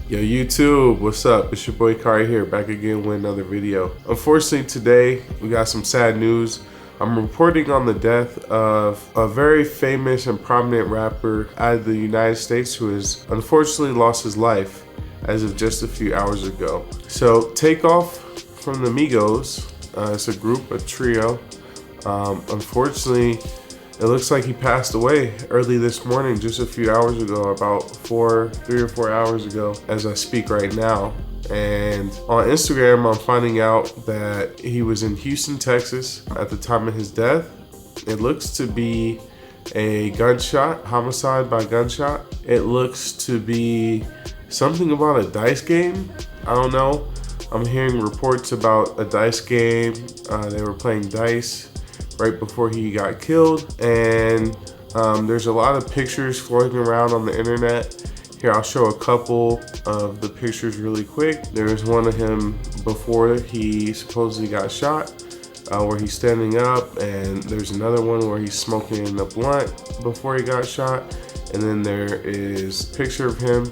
Yo, YouTube, what's up? It's your boy Kari here, back again with another video. Unfortunately, today we got some sad news. I'm reporting on the death of a very famous and prominent rapper out of the United States who has unfortunately lost his life as of just a few hours ago. So, TakeOff from the Migos, it's a group, a trio. Unfortunately, it looks like he passed away early this morning, just a few hours ago, about 3 or 4 hours ago, as I speak right now. And on Instagram, I'm finding out that he was in Houston, Texas at the time of his death. It looks to be a gunshot, homicide by gunshot. It looks to be something about a dice game. I don't know. I'm hearing reports about a dice game. They were playing dice right before he got killed, and there's a lot of pictures floating around on the internet. Here, I'll show a couple of the pictures really quick. There's one of him before he supposedly got shot, where he's standing up, and there's another one where he's smoking a blunt before he got shot, and then there is a picture of him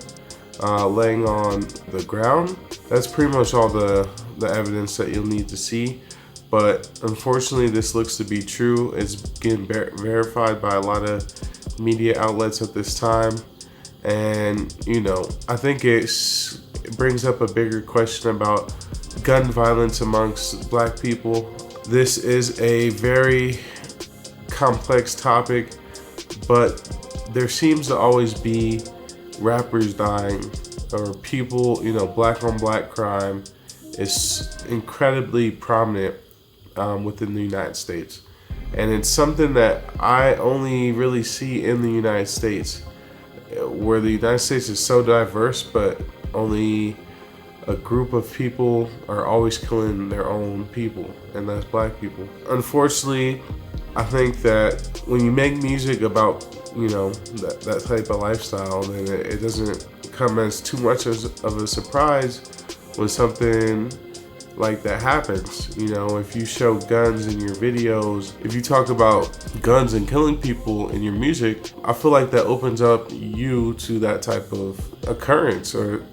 laying on the ground. That's pretty much all the evidence that you'll need to see. But unfortunately, this looks to be true. It's getting verified by a lot of media outlets at this time. And, you know, I think it brings up a bigger question about gun violence amongst Black people. This is a very complex topic, but there seems to always be rappers dying or people, you know, Black on Black crime is incredibly prominent within the United States. And it's something that I only really see in the United States, where the United States is so diverse, but only a group of people are always killing their own people, and that's Black people. Unfortunately, I think that when you make music about, you know, that type of lifestyle, then it doesn't come as too much of a surprise when something like that happens. You know, if you show guns in your videos, if you talk about guns and killing people in your music, I feel like that opens up you to that type of occurrence, or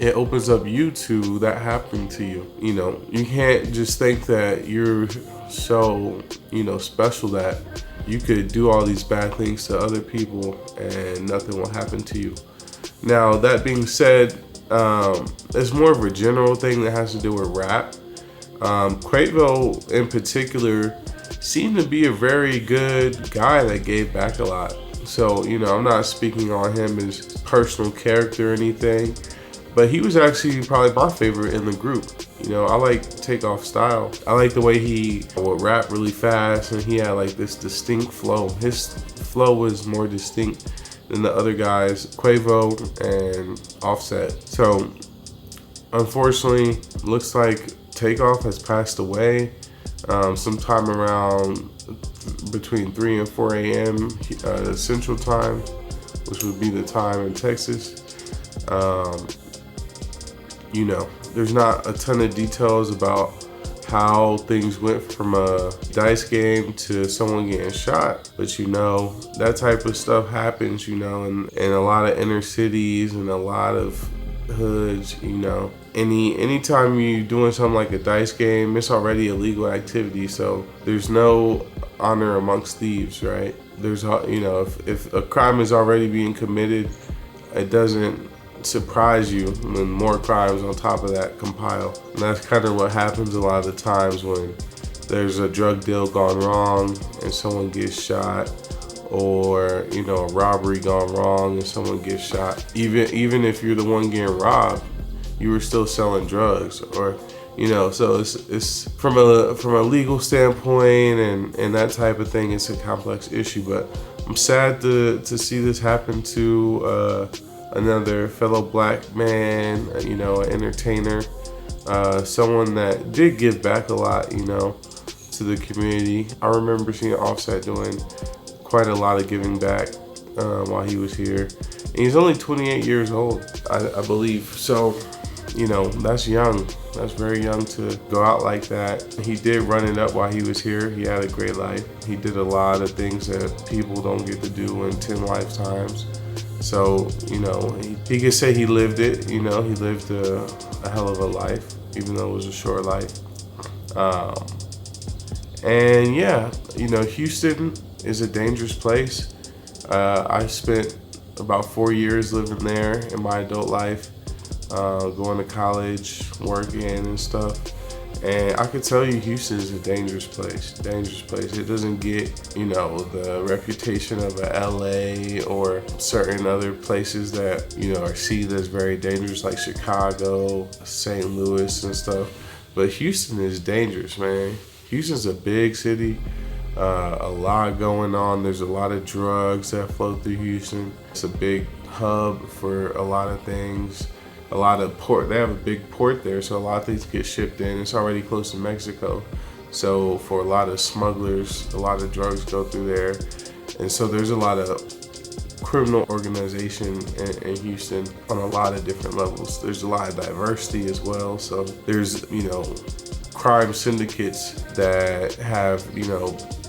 it opens up you to that happening to you. You know, you can't just think that you're so, you know, special that you could do all these bad things to other people and nothing will happen to you. Now, that being said, it's more of a general thing that has to do with rap. Quavo in particular seemed to be a very good guy that gave back a lot. So, you know, I'm not speaking on him as personal character or anything, but he was actually probably my favorite in the group. You know, I like TakeOff style. I like the way he would rap really fast, and he had like this distinct flow. His flow was more distinct than the other guys, Quavo and Offset. So, unfortunately, looks like TakeOff has passed away sometime around between 3 and 4 a.m. Central Time, which would be the time in Texas. You know, there's not a ton of details about how things went from a dice game to someone getting shot, but you know, that type of stuff happens, you know, in a lot of inner cities and a lot of hoods. You know, anytime you're doing something like a dice game, it's already illegal activity, so there's no honor amongst thieves, right? There's, you know, if a crime is already being committed, it doesn't surprise you when more crimes on top of that compile. And that's kind of what happens a lot of the times when there's a drug deal gone wrong and someone gets shot, or, you know, a robbery gone wrong and someone gets shot. Even if you're the one getting robbed, you were still selling drugs, or, you know, so it's from a legal standpoint and that type of thing, it's a complex issue. But I'm sad to see this happen to another fellow Black man, you know, an entertainer, someone that did give back a lot, you know, to the community. I remember seeing Offset doing quite a lot of giving back while he was here. And he's only 28 years old, I believe. So, you know, that's young. That's very young to go out like that. He did run it up while he was here. He had a great life. He did a lot of things that people don't get to do in 10 lifetimes. So, he could say he lived it. He lived a hell of a life, even though it was a short life. Um, and yeah, Houston is a dangerous place. I spent about 4 years living there in my adult life, going to college, working and stuff. And I could tell you Houston is a dangerous place. It doesn't get, the reputation of a LA or certain other places that, are seen as very dangerous, like Chicago, St. Louis and stuff. But Houston is dangerous, man. Houston's a big city, a lot going on. There's a lot of drugs that flow through Houston. It's a big hub for a lot of things. A lot of port, they have a big port there, so a lot of things get shipped in. It's already close to Mexico. So for a lot of smugglers, a lot of drugs go through there. And so there's a lot of criminal organization in Houston on a lot of different levels. There's a lot of diversity as well. So there's, crime syndicates that have,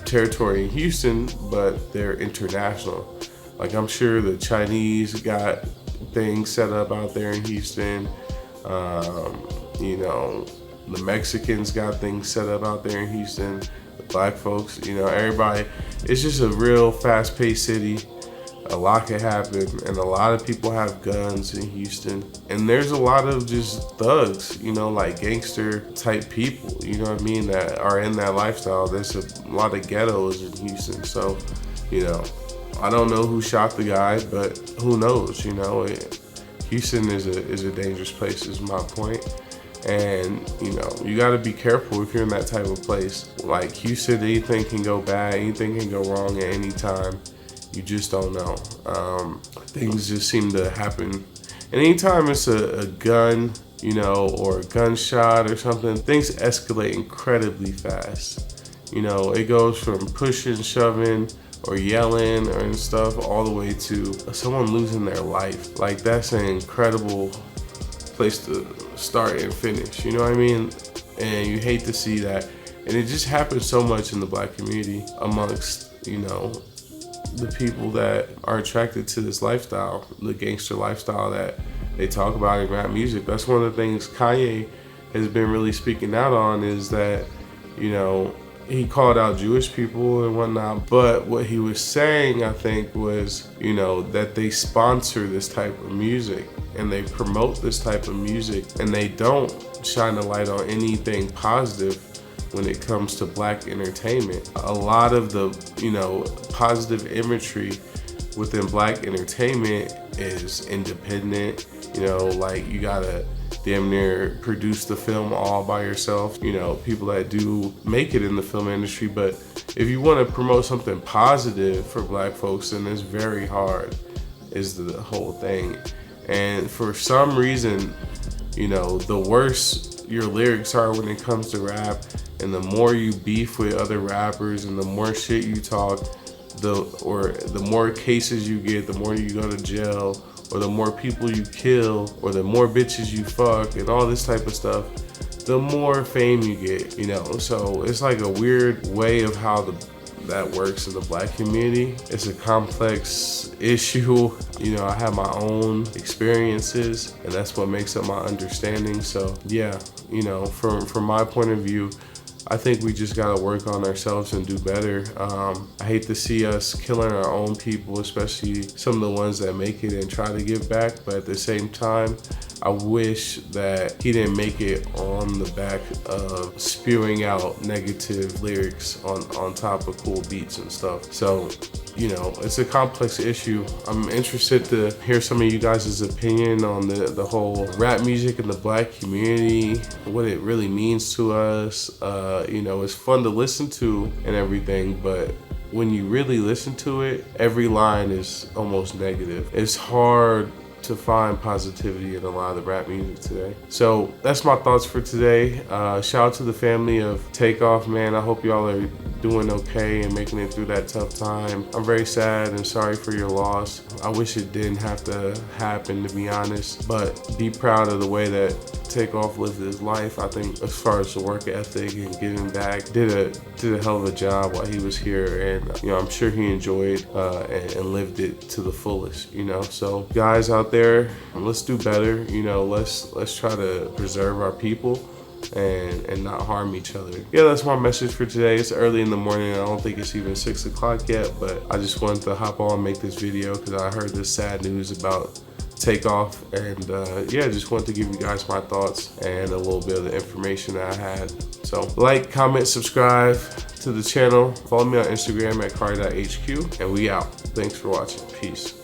territory in Houston, but they're international. Like I'm sure the Chinese got things set up out there in Houston. The Mexicans got things set up out there in Houston. The black folks, everybody. It's just a real fast-paced city. A lot can happen, and a lot of people have guns in Houston. And there's a lot of just thugs, like gangster type people, that are in that lifestyle. There's a lot of ghettos in Houston. So, I don't know who shot the guy, but who knows, Houston is a dangerous place is my point. And, you gotta be careful if you're in that type of place. Like Houston, anything can go bad, anything can go wrong at any time. You just don't know. Things just seem to happen. And anytime it's a gun, or a gunshot or something, things escalate incredibly fast. It goes from pushing, shoving, or yelling and stuff all the way to someone losing their life. Like that's an incredible place to start and finish, you know what I mean? And you hate to see that. And it just happens so much in the black community amongst, the people that are attracted to this lifestyle, the gangster lifestyle that they talk about in rap music. That's one of the things Kanye has been really speaking out on is that, he called out Jewish people and whatnot, but what he was saying, I think, was, that they sponsor this type of music and they promote this type of music and they don't shine a light on anything positive when it comes to black entertainment. A lot of the, positive imagery within black entertainment is independent, like you gotta damn near produce the film all by yourself. People that do make it in the film industry, but if you want to promote something positive for black folks, then it's very hard, is the whole thing. And for some reason, the worse your lyrics are when it comes to rap, and the more you beef with other rappers and the more shit you talk, the more cases you get, the more you go to jail, or the more people you kill, or the more bitches you fuck, and all this type of stuff, the more fame you get, So it's like a weird way of how that works in the black community. It's a complex issue. I have my own experiences, and that's what makes up my understanding. So yeah, from my point of view, I think we just gotta work on ourselves and do better. I hate to see us killing our own people, especially some of the ones that make it and try to give back. But at the same time, I wish that he didn't make it on the back of spewing out negative lyrics on top of cool beats and stuff. So, it's a complex issue. I'm interested to hear some of you guys' opinion on the whole rap music in the black community, what it really means to us. It's fun to listen to and everything, but when you really listen to it, every line is almost negative. It's hard to find positivity in a lot of the rap music today. So that's my thoughts for today. Shout out to the family of TakeOff, man. I hope y'all are doing okay and making it through that tough time. I'm very sad and sorry for your loss. I wish it didn't have to happen, to be honest, but be proud of the way that TakeOff lived his life. I think as far as the work ethic and giving back, did a hell of a job while he was here, and I'm sure he enjoyed and lived it to the fullest. So guys out there, let's do better. Let's try to preserve our people and not harm each other. Yeah, that's my message for today. It's early in the morning. I don't think it's even 6 o'clock yet, but I just wanted to hop on and make this video because I heard this sad news about TakeOff, and yeah, just wanted to give you guys my thoughts and a little bit of the information that I had. So like, comment, subscribe to the channel, follow me on Instagram at car.hq, and we out. Thanks for watching. Peace.